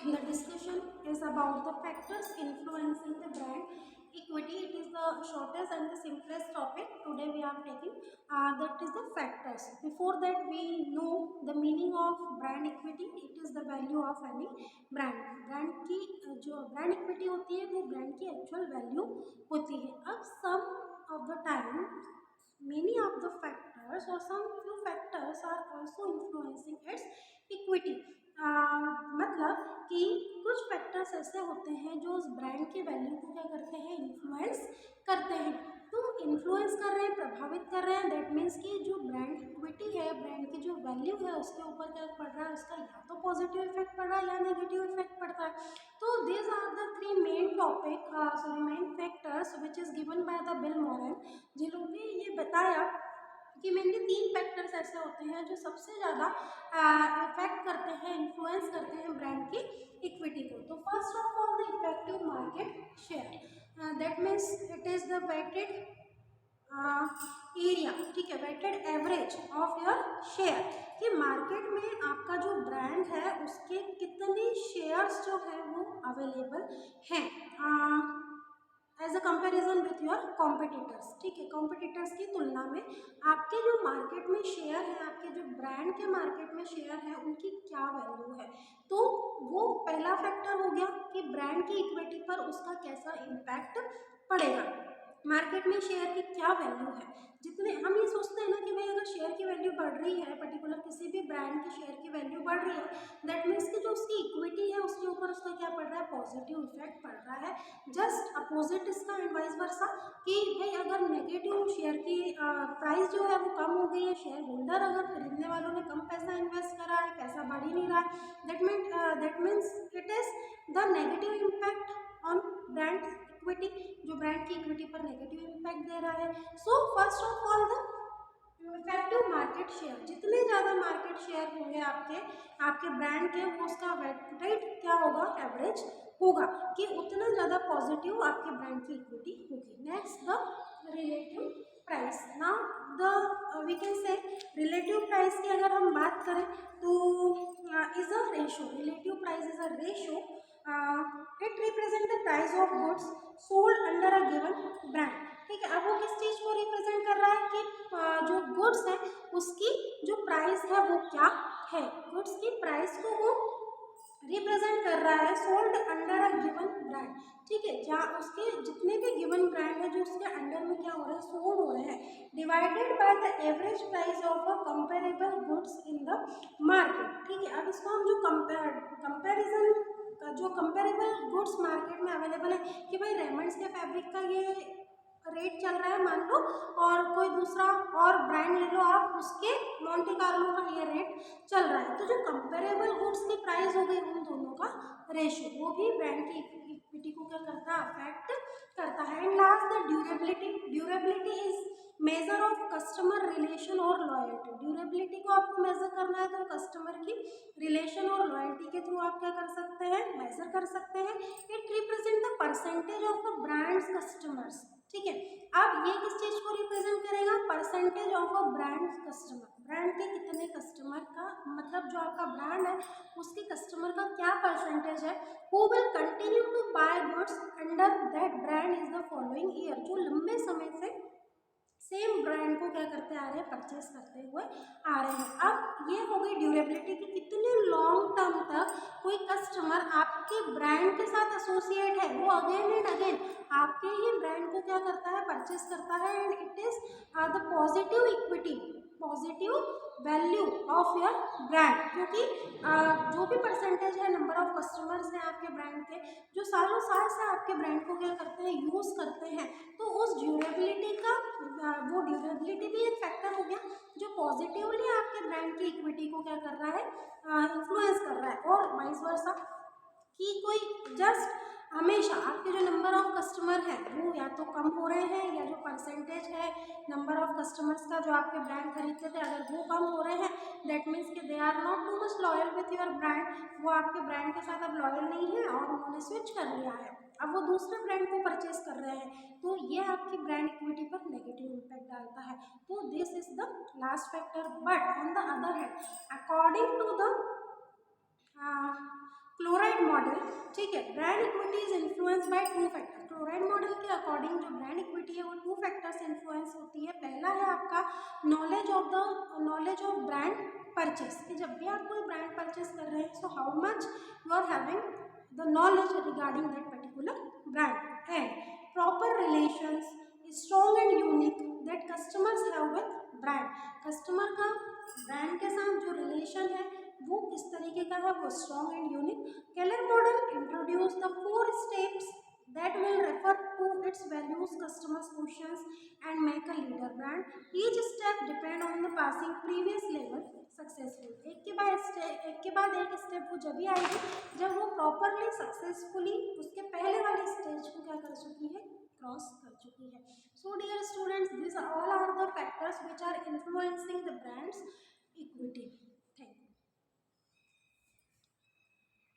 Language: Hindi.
The discussion is about the factors influencing the brand equity. It is the shortest and the simplest topic today we are taking. That is the factors. Before that, we know the meaning of brand equity. It is the value of any brand. Brand की जो ब्रांड इक्विटी होती है वो ब्रांड की एक्चुअल वैल्यू होती है. अब सम of the time many of the factors or some few factors are also influencing its equity. मतलब कि कुछ फैक्टर्स ऐसे होते हैं जो उस ब्रांड की वैल्यू को क्या करते हैं, इन्फ्लुएंस करते हैं. तो इन्फ्लुएंस कर रहे हैं, प्रभावित कर रहे हैं. दैट मीन्स कि जो ब्रांड इक्विटी है, ब्रांड की जो वैल्यू है उसके ऊपर क्या पड़ रहा है, उसका या तो पॉजिटिव इफेक्ट पड़ रहा है या नेगेटिव इफेक्ट पड़ता है. तो these are the three main topic main factors which is given by the Bill Moran, जिन्होंने ये बताया कि मेनली तीन फैक्टर्स ऐसे होते हैं जो सबसे ज़्यादा इफेक्ट करते हैं, इन्फ्लुएंस करते हैं ब्रांड की इक्विटी को. तो first of all the effective market share. That means it is the weighted area, ठीक है, weighted average of your share, कि मार्केट में आपका जो ब्रांड है उसके कितने शेयर्स जो है वो अवेलेबल हैं as a comparison with your competitors. ठीक है, कॉम्पिटिटर्स की तुलना में आपके जो मार्केट में शेयर है, आपके जो ब्रांड के मार्केट में शेयर है, उनकी क्या वैल्यू है. तो वो पहला फैक्टर हो गया कि ब्रांड की इक्विटी पर उसका कैसा इम्पैक्ट पड़ेगा. मार्केट में शेयर की क्या वैल्यू है. जितने हम ये सोचते हैं ना कि भाई अगर शेयर की वैल्यू बढ़ रही है, पर्टिकुलर किसी भी ब्रांड की शेयर की वैल्यू बढ़ रही है, दैट मीन्स कि जो उसकी इक्विटी है उसके ऊपर उसका क्या पड़ रहा है, पॉजिटिव इफेक्ट पड़ रहा है. जस्ट अपोजिट इसका एंड वाइस वर्सा, कि भाई अगर नेगेटिव शेयर की प्राइस जो है वो कम हो गई है, शेयर होल्डर अगर खरीदने वालों ने कम पैसा इन्वेस्ट करा है, पैसा बढ़ ही नहीं रहा है, that means it is the negative impact on brand equity, जो ब्रांड की इक्विटी पर नेगेटिव इम्पैक्ट दे रहा है. So first of all the effective market share, जितने ज़्यादा मार्केट शेयर होंगे आपके आपके ब्रांड के, वो उसका वेट क्या होगा, एवरेज होगा, कि उतना ज़्यादा पॉजिटिव आपके ब्रांड की इक्विटी होगी. Next the relative price. Now the we can say relative price की अगर हम बात करें तो is a ratio. Relative price is a ratio. It represent the price of goods sold under a given brand. ठीक है, अब वो किस चीज़ को रिप्रेजेंट कर रहा है कि जो गुड्स है उसकी जो प्राइस है वो क्या है, गुड्स की प्राइस को वो रिप्रेजेंट कर रहा है sold under a given brand. ठीक है, जहाँ उसके जितने भी गिवन ब्रांड है जो उसके अंडर में क्या हो रहे हैं, सोल्ड हो रहे हैं, divided by the average price of a comparable goods in the market. ठीक है, अब इसको हम जो कंपेरिजन जो कंपेरेबल गुड्स मार्केट में अवेलेबल है, कि भाई रेमंड्स के फैब्रिक का ये रेट चल रहा है मान लो, और कोई दूसरा और ब्रांड ले लो आप, उसके मोंटे कार्लो का ये रेट चल रहा है. तो जो कंपेरेबल गुड्स की प्राइस हो गई उन दोनों का रेशियो, वो भी ब्रांड की इक्विटी को क्या करता है, अफेक्ट करता है. And last the durability. Durability is measure of customer relation और लॉयल्टी. ड्यूरेबिलिटी को आपको मेजर करना है तो कस्टमर की रिलेशन और लॉयल्टी के थ्रू आप क्या कर सकते हैं, मेजर कर सकते हैं. It represent the percentage of a brands customers. ठीक है, अब ये किस चीज को रिप्रेजेंट करेगा, percentage of a brand customer. Brand के कितने कस्टमर का, मतलब जो आपका ब्रांड है उसके कस्टमर का क्या परसेंटेज है, who will continue to buy goods under that brand is the following year, जो लंबे समय से सेम ब्रांड को क्या करते आ रहे हैं, परचेस करते हुए आ रहे हैं. अब ये हो गई ड्यूरेबिलिटी की कितने लॉन्ग टर्म तक कोई कस्टमर आपके ब्रांड के साथ एसोसिएट है, वो अगेन एंड अगेन आपके ही ब्रांड को क्या करता है, परचेस करता है. And it is the positive equity, positive value of your brand, क्योंकि जो भी परसेंटेज है, नंबर ऑफ कस्टमर्स हैं आपके ब्रांड के, जो सालों साल से आपके ब्रांड को क्या करते हैं, यूज़ करते हैं, तो उस ड्यूरेबिलिटी का वो ड्यूरेबिलिटी भी एक फैक्टर हो गया जो पॉजिटिवली आपके ब्रांड की इक्विटी को क्या कर रहा है, इन्फ्लुएंस कर रहा है. और वाइस वर्सा, कि कोई जस्ट हमेशा आपके जो नंबर ऑफ कस्टमर हैं वो या तो कम हो रहे हैं, या जो परसेंटेज है नंबर ऑफ कस्टमर्स का जो आपके ब्रांड खरीदते थे अगर वो कम हो रहे हैं, दैट मीन्स कि they are not too much loyal with your brand. वो आपके ब्रांड के साथ अब लॉयल नहीं है और उन्होंने स्विच कर लिया है, अब वो दूसरे ब्रांड को परचेस कर रहे हैं, तो ये आपकी ब्रांड इक्विटी पर नेगेटिव इम्पैक्ट डालता है. तो this is the last factor. But on the other hand, according to the chloride chloride model, ठीक है, brand equity is influence by two factor. Chloride model के अकॉर्डिंग जो ब्रांड इक्विटी है वो टू फैक्टर से इन्फ्लुएंस होती है। पहला है आपका नॉलेज ऑफ ब्रांड परचेस, कि जब भी आप कोई ब्रांड परचेस कर रहे हैं, so how much you are having the knowledge regarding that particular brand, and proper relations strong and unique that customers have with brand. Customer का ब्रांड के साथ जो रिलेशन है वो किस तरीके का है, वो strong and unique. Keller model introduce the 4 steps that will refer to its values, customers, questions and make a leader brand. Each step depend on the passing previous level successful. एक के बाद एक स्टेप वो जब भी आएगी जब वो प्रॉपरली सक्सेसफुली उसके पहले वाले स्टेज को क्या कर चुकी है, क्रॉस कर चुकी है। So dear students, these all are the factors which are influencing the brand's equity.